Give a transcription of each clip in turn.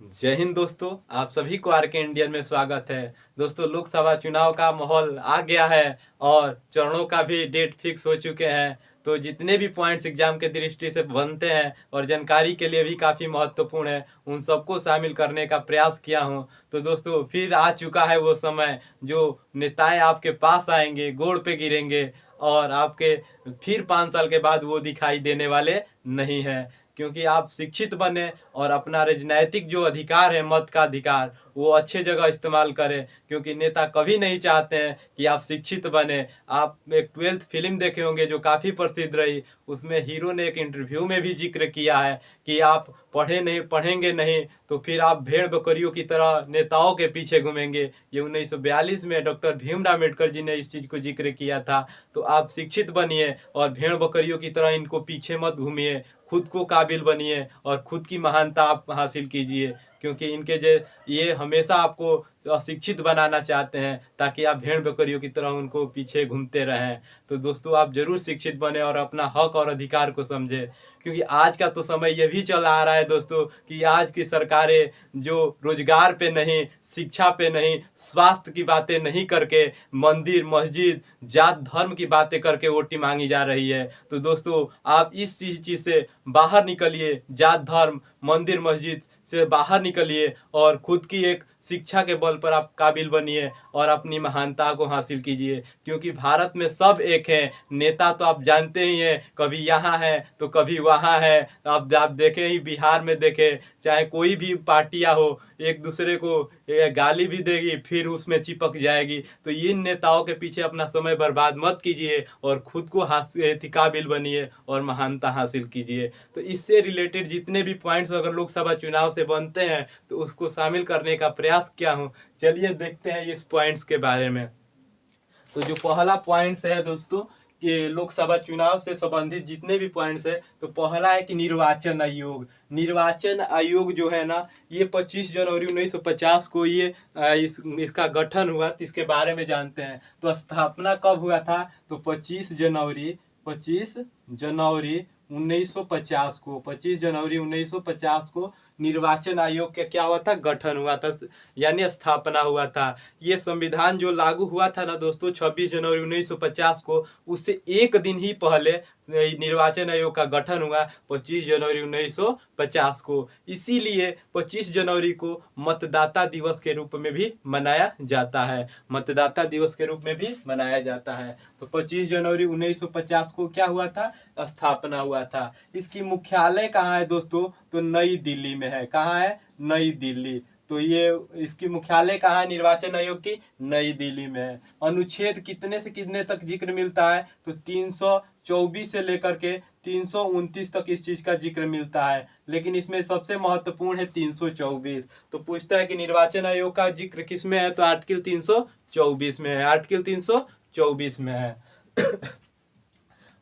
जय हिंद दोस्तों, आप सभी को आर के इंडियन में स्वागत है। दोस्तों, लोकसभा चुनाव का माहौल आ गया है और चरणों का भी डेट फिक्स हो चुके हैं। तो जितने भी पॉइंट्स एग्जाम के दृष्टि से बनते हैं और जानकारी के लिए भी काफ़ी महत्वपूर्ण है, उन सबको शामिल करने का प्रयास किया हूं। तो दोस्तों, फिर आ चुका है वो समय जो नेताएं आपके पास आएंगे, गोड़ पे गिरेंगे और आपके फिर 5 साल के बाद वो दिखाई देने वाले नहीं हैं। क्योंकि आप शिक्षित बने और अपना राजनैतिक जो अधिकार है, मत का अधिकार, वो अच्छे जगह इस्तेमाल करें। क्योंकि नेता कभी नहीं चाहते हैं कि आप शिक्षित बने। आप एक 12th फिल्म देखे होंगे जो काफ़ी प्रसिद्ध रही। उसमें हीरो ने एक इंटरव्यू में भी जिक्र किया है कि आप पढ़ेंगे नहीं तो फिर आप भेड़ बकरियों की तरह नेताओं के पीछे घूमेंगे। ये 1942 में डॉक्टर भीमराव अम्बेडकर जी ने इस चीज़ को जिक्र किया था। तो आप शिक्षित बनिए और भेड़ बकरियों की तरह इनको पीछे मत घूमिए। खुद को काबिल बनिए और खुद की महानता आप हासिल कीजिए। क्योंकि ये हमेशा आपको अशिक्षित बनाना चाहते हैं ताकि आप भेड़ बकरियों की तरह उनको पीछे घूमते रहें। तो दोस्तों, आप जरूर शिक्षित बने और अपना हक और अधिकार को समझें। क्योंकि आज का तो समय ये भी चल आ रहा है दोस्तों कि आज की सरकारें जो रोजगार पे नहीं, शिक्षा पे नहीं, स्वास्थ्य की बातें नहीं करके मंदिर मस्जिद जात धर्म की बातें करके वोटी मांगी जा रही है। तो दोस्तों, आप इस चीज़ से बाहर निकलिए, जात धर्म मंदिर मस्जिद से बाहर निकलिए और खुद की एक शिक्षा के बल पर आप काबिल बनिए और अपनी महानता को हासिल कीजिए। क्योंकि भारत में सब एक हैं। नेता तो आप जानते ही हैं, कभी यहाँ है तो कभी वहाँ है। आप देखें ही, बिहार में देखें, चाहे कोई भी पार्टियाँ हो, एक दूसरे को गाली भी देगी फिर उसमें चिपक जाएगी। तो इन नेताओं के पीछे अपना समय बर्बाद मत कीजिए और खुद को काबिल बनिए और महानता हासिल कीजिए। तो इससे रिलेटेड जितने भी पॉइंट्स अगर लोकसभा चुनाव से बनते हैं तो उसको शामिल करने का प्रयास किया हूँ। चलिए देखते हैं इस पॉइंट्स के बारे में। तो जो पहला पॉइंट्स है दोस्तों कि लोकसभा चुनाव से संबंधित जितने भी पॉइंट्स है, तो पहला है कि निर्वाचन आयोग। निर्वाचन आयोग जो है ना, ये 25 जनवरी 1950 को इसका गठन हुआ। तो इसके बारे में जानते हैं। तो स्थापना कब हुआ था? तो 25 जनवरी 1950 को, 25 जनवरी 1950 को निर्वाचन आयोग का क्या हुआ था? गठन हुआ था, यानी स्थापना हुआ था। ये संविधान जो लागू हुआ था ना दोस्तों 26 जनवरी 1950 को, उससे एक दिन ही पहले निर्वाचन आयोग का गठन हुआ 25 जनवरी 1950 को। इसीलिए 25 जनवरी को मतदाता दिवस के रूप में भी मनाया जाता है। मतदाता दिवस के रूप में भी मनाया जाता है। तो 25 जनवरी 1950 को क्या हुआ था? स्थापना हुआ था। इसकी मुख्यालय कहाँ है दोस्तों? तो नई दिल्ली में है। कहाँ है? नई दिल्ली। तो ये इसकी मुख्यालय कहाँ है निर्वाचन आयोग की? नई दिल्ली में है। अनुच्छेद कितने से कितने तक जिक्र मिलता है? तो 324 से लेकर के 329 तक इस चीज का जिक्र मिलता है। लेकिन इसमें सबसे महत्वपूर्ण है 324। तो पूछता है कि निर्वाचन आयोग का जिक्र किस में है? तो आर्टिकल 324 में है। आर्टिकल 324 में है।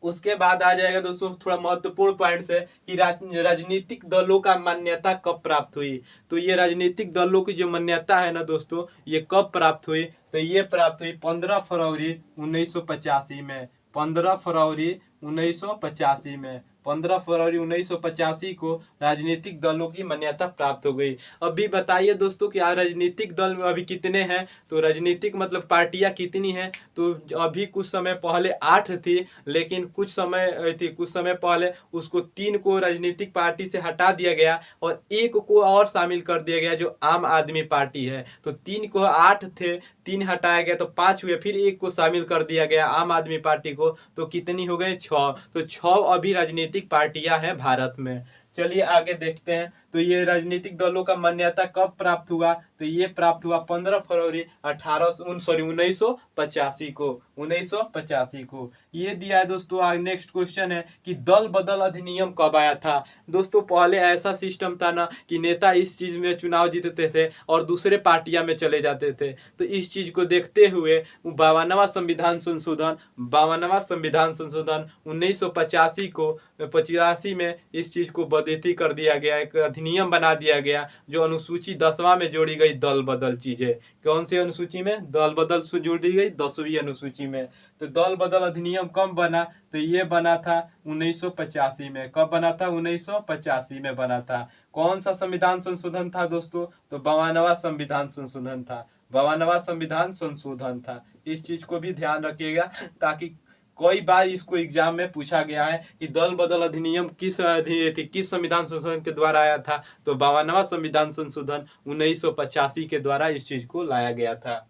उसके बाद आ जाएगा दोस्तों थोड़ा महत्वपूर्ण पॉइंट्स है कि राजनीतिक दलों का मान्यता कब प्राप्त हुई। तो ये राजनीतिक दलों की जो मान्यता है ना दोस्तों, ये कब प्राप्त हुई? तो ये प्राप्त हुई 15 फरवरी 1985 में। 15 फरवरी 1985 में। 15 फरवरी 1985 को राजनीतिक दलों की मान्यता प्राप्त हो गई। अभी बताइए दोस्तों कि राजनीतिक दल में अभी कितने हैं? तो राजनीतिक मतलब पार्टियां कितनी हैं? तो अभी कुछ समय पहले 8 थी, लेकिन कुछ समय पहले उसको 3 को राजनीतिक पार्टी से हटा दिया गया और एक को और शामिल कर दिया गया जो आम आदमी पार्टी है। तो 3 को 8 थे, 3 हटाया गया तो 5 हुए, फिर एक को शामिल कर दिया गया आम आदमी पार्टी को। तो कितनी हो गई? 6। तो 6 अभी राजनीतिक पार्टियां हैं भारत में। चलिए आगे देखते हैं। तो ये राजनीतिक दलों का मान्यता कब प्राप्त हुआ? तो ये प्राप्त हुआ 15 फरवरी 1985 को। 1985 को ये दिया है दोस्तों। आगे नेक्स्ट क्वेश्चन है कि दल बदल अधिनियम कब आया था? दोस्तों, पहले ऐसा सिस्टम था ना कि नेता इस चीज में चुनाव जीतते थे और दूसरे पार्टियां में चले जाते थे। तो इस चीज को देखते हुए 52वां संविधान संशोधन 1985 को 1985 में इस चीज़ को बदती कर दिया गया, एक अधिनियम बना दिया गया जो अनुसूची 10वां में जोड़ी गई दल बदल चीज़ें। कौन सी अनुसूची में? दल बदल से जोड़ी गई 10वीं अनुसूची में। तो दल बदल अधिनियम कब बना? तो ये बना था 1985 में। कब बना था? 1985 में बना था। कौन सा संविधान संशोधन था दोस्तों? तो 52वां संविधान संशोधन था। 52वां संविधान संशोधन था। इस चीज को भी ध्यान रखिएगा, ताकि कई बार इसको एग्जाम में पूछा गया है कि दल बदल अधिनियम किस संविधान संशोधन के द्वारा आया था? तो 52वां संविधान संशोधन 1985 के द्वारा इस चीज को लाया गया था।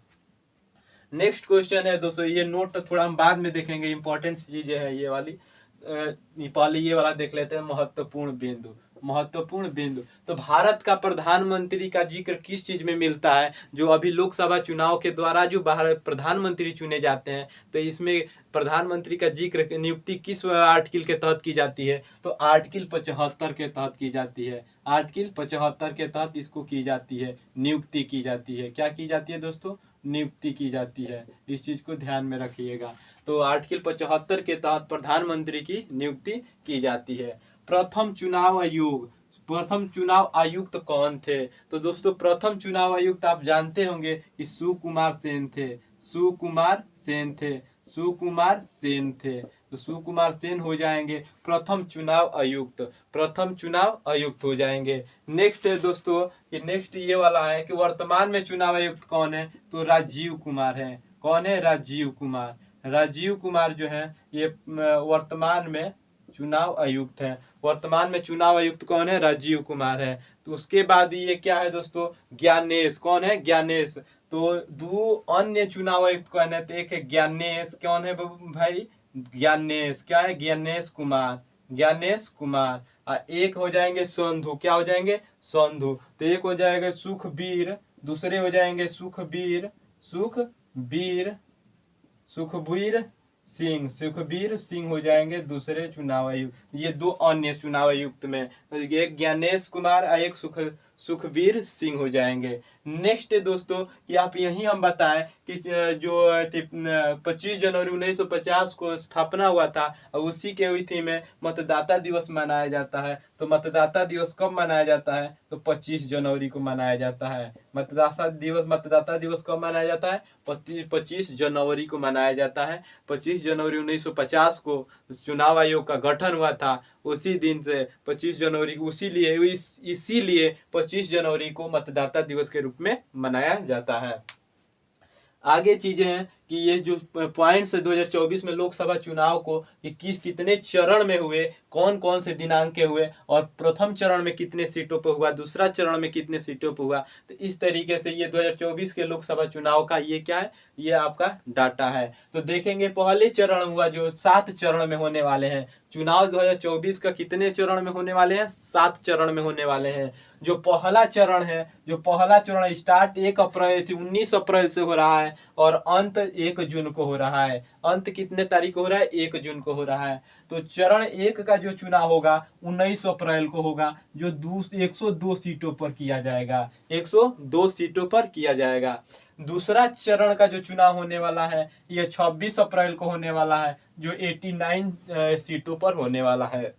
नेक्स्ट क्वेश्चन है दोस्तों, ये नोट थोड़ा हम बाद में देखेंगे, इंपॉर्टेंट चीजें हैं ये वाली। पहले ये वाला देख लेते हैं, महत्वपूर्ण बिंदु। महत्वपूर्ण बिंदु, तो भारत का प्रधानमंत्री का जिक्र किस चीज में मिलता है? जो अभी लोकसभा चुनाव के द्वारा जो भारत प्रधानमंत्री चुने जाते हैं, तो इसमें प्रधानमंत्री का जिक्र नियुक्ति किस आर्टिकल के तहत की जाती है? तो आर्टिकल 75 के तहत की जाती है। आर्टिकल 75 के तहत इसको की जाती है, नियुक्ति की जाती है। क्या की जाती है दोस्तों? नियुक्ति की जाती है। इस चीज को ध्यान में रखिएगा। तो आर्टिकल 75 के तहत प्रधानमंत्री की नियुक्ति की जाती है। प्रथम चुनाव आयोग, प्रथम चुनाव आयुक्त कौन थे? तो दोस्तों प्रथम चुनाव आयुक्त आप जानते होंगे कि सुकुमार सेन थे। सुकुमार सेन थे। सुकुमार सेन थे। तो सुकुमार सेन हो जाएंगे प्रथम चुनाव आयुक्त। प्रथम चुनाव आयुक्त हो जाएंगे। नेक्स्ट है दोस्तों, कि नेक्स्ट ये वाला है कि वर्तमान में चुनाव आयुक्त कौन है? तो राजीव कुमार है। कौन है? राजीव कुमार। राजीव कुमार जो है ये वर्तमान में चुनाव आयुक्त है। वर्तमान में चुनाव आयुक्त कौन है? राजीव कुमार है। तो उसके बाद ये क्या है दोस्तों? ज्ञानेश। कौन है? ज्ञानेश। तो दो अन्य चुनाव आयुक्त कौन है? तो एक है ज्ञानेश। कौन है भाई? ज्ञानेश। क्या है? ज्ञानेश कुमार। ज्ञानेश कुमार। एक हो जाएंगे संधु। क्या हो जाएंगे? संधु। तो एक हो जाएगा सुखबीर, दूसरे हो जाएंगे सुखबीर सिंह। सुखबीर सिंह हो जाएंगे दूसरे चुनाव आयुक्त। ये दो अन्य चुनाव आयुक्त में, एक ज्ञानेश कुमार और एक सुखबीर सिंह हो जाएंगे। नेक्स्ट है दोस्तों कि आप यही हम बताएं कि जो 25 जनवरी 1950 को स्थापना हुआ था, और उसी के अवधि में मतदाता दिवस मनाया जाता है। तो मतदाता दिवस कब मनाया जाता है? तो 25 जनवरी को मनाया जाता है। मतदाता दिवस कब मनाया जाता है? 25 जनवरी को मनाया जाता है। 25 जनवरी 1950 को चुनाव आयोग का गठन हुआ था। उसी दिन से 25 जनवरी इसीलिए 25 जनवरी को मतदाता दिवस के रूप में मनाया जाता है। आगे चीजें हैं कि ये जो पॉइंट्स है 2024 में लोकसभा चुनाव को कि कितने चरण में हुए, कौन कौन से दिनांक के हुए, और प्रथम चरण में कितने सीटों पर हुआ, दूसरा चरण में कितने सीटों पर हुआ। तो इस तरीके से ये 2024 के लोकसभा चुनाव का ये क्या है? ये आपका डाटा है। तो देखेंगे पहले चरण हुआ जो 7 चरण में होने वाले हैं। चुनाव 2024 का कितने चरण में होने वाले हैं? 7 चरण में होने वाले हैं। जो पहला चरण स्टार्ट 1 अप्रैल 19 अप्रैल से हो रहा है, और अंत 1 जून को हो रहा है। अंत कितने तारीख को हो रहा है? 1 जून को हो रहा है। तो चरण 1 का जो चुनाव होगा 19 अप्रैल को होगा, जो 102 सीटों पर किया जाएगा। 102 सीटों पर किया जाएगा। दूसरा चरण का जो चुनाव होने वाला है ये 26 अप्रैल को होने वाला है, जो 89 सीटों पर होने वाला है।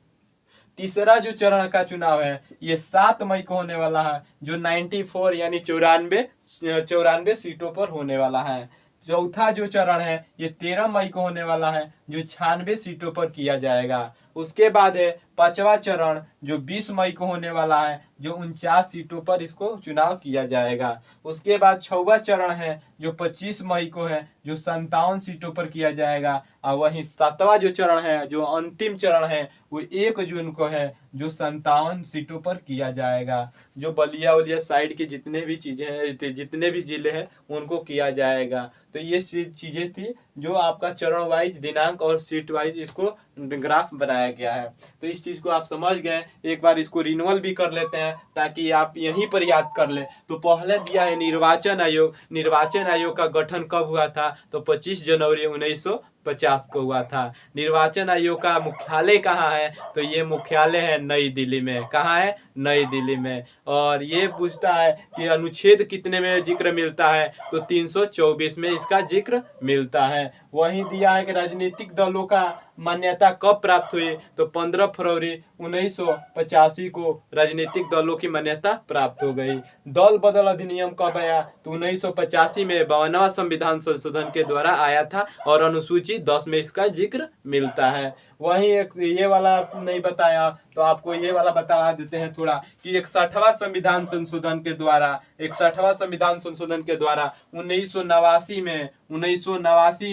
तीसरा जो चरण का चुनाव है ये 7 मई को होने वाला है, जो 94 यानी 94 सीटों पर होने वाला है। चौथा जो चरण है ये 13 मई को होने वाला है, जो 96 सीटों पर किया जाएगा। उसके बाद है 5वां चरण जो 20 मई को होने वाला है, जो 49 सीटों पर इसको चुनाव किया जाएगा। उसके बाद 6वां चरण है जो 25 मई को है, जो 57 सीटों पर किया जाएगा। और वहीं 7वां जो चरण है, जो अंतिम चरण है, वो 1 जून को है, जो 57 सीटों पर किया जाएगा। जो बलिया साइड के जितने भी चीजें हैं, जितने भी जिले हैं, उनको किया जाएगा। तो ये चीजें थी जो आपका चरण वाइज दिनांक और सीट वाइज इसको ग्राफ बनाया गया है। तो इस चीज को आप समझ गए। एक बार इसको रिन्यूअल भी कर लेते हैं ताकि आप यहीं पर याद कर ले। तो पहले दिया है निर्वाचन आयोग। निर्वाचन आयोग का गठन कब हुआ था? तो 25 जनवरी 1950 को हुआ था। निर्वाचन आयोग का मुख्यालय कहाँ है? तो ये मुख्यालय है नई दिल्ली में। कहाँ है? नई दिल्ली में। और ये पूछता है कि अनुच्छेद कितने में जिक्र मिलता है? तो 324 में इसका जिक्र मिलता है। वहीं दिया है कि राजनीतिक दलों का मान्यता कब प्राप्त हुई, तो 15 फरवरी 1985 को राजनीतिक दलों की मान्यता प्राप्त हो गई। दल बदल अधिनियम कब आया, तो 1985 में 52वां संविधान संशोधन के द्वारा आया था और अनुसूची 10 में इसका जिक्र मिलता है। वहीं एक ये वाला नहीं बताया तो आपको ये वाला बता देते हैं थोड़ा कि 61वां संविधान संशोधन के द्वारा 61वां संविधान संशोधन के द्वारा 1989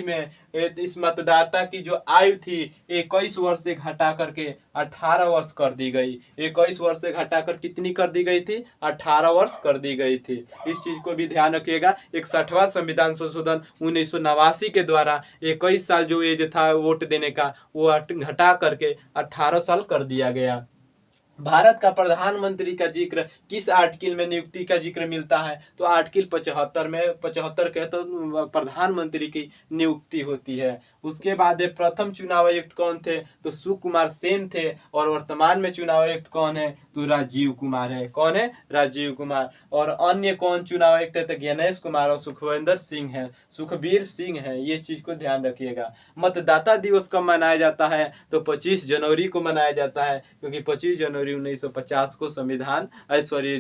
में इस मतदाता की जो आयु थी 21 वर्ष से घटा करके 18 वर्ष कर दी गई। 21 वर्ष से घटाकर कितनी कर दी गई थी, 18 वर्ष कर दी गई थी। इस चीज को भी ध्यान रखिएगा। 61वां संविधान संशोधन 1989 के द्वारा 21 साल जो एज था वोट देने का वो घटा करके 18 साल कर दिया गया। भारत का प्रधानमंत्री का जिक्र किस आर्टिकल में नियुक्ति का जिक्र मिलता है, तो आर्टिकल 75 में 75 के तो प्रधानमंत्री की नियुक्ति होती है। उसके बाद प्रथम चुनाव आयुक्त कौन थे, तो सुकुमार सेन थे और वर्तमान में चुनाव आयुक्त कौन है, तो राजीव कुमार है। कौन है, राजीव कुमार। और अन्य कौन चुनाव आयुक्त है, तो गणेश कुमार और सुखविंदर सिंह है, सुखबीर सिंह है। ये चीज को ध्यान रखिएगा। मतदाता दिवस कब मनाया जाता है, तो 25 जनवरी को मनाया जाता है, क्योंकि 25 जनवरी 1950 को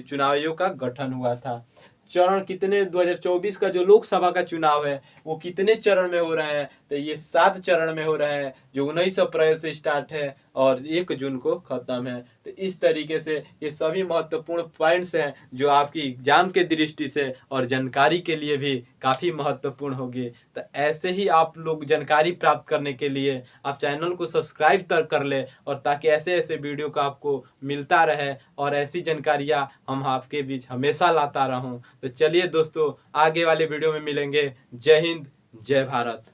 चुनाव आयोग का गठन हुआ था। चरण कितने 2024 का जो लोकसभा का चुनाव है वो कितने चरण में हो रहे हैं, तो ये 7 चरण में हो रहे हैं, जो 19 अप्रैल से स्टार्ट है और 1 जून को खत्म है। तो इस तरीके से ये सभी महत्वपूर्ण पॉइंट्स हैं जो आपकी एग्जाम के दृष्टि से और जानकारी के लिए भी काफ़ी महत्वपूर्ण होगी। तो ऐसे ही आप लोग जानकारी प्राप्त करने के लिए आप चैनल को सब्सक्राइब कर ले, और ताकि ऐसे ऐसे वीडियो का आपको मिलता रहे और ऐसी जानकारियाँ हम आपके बीच हमेशा लाता रहूं। तो चलिए दोस्तों, आगे वाले वीडियो में मिलेंगे। जय हिंद, जय भारत।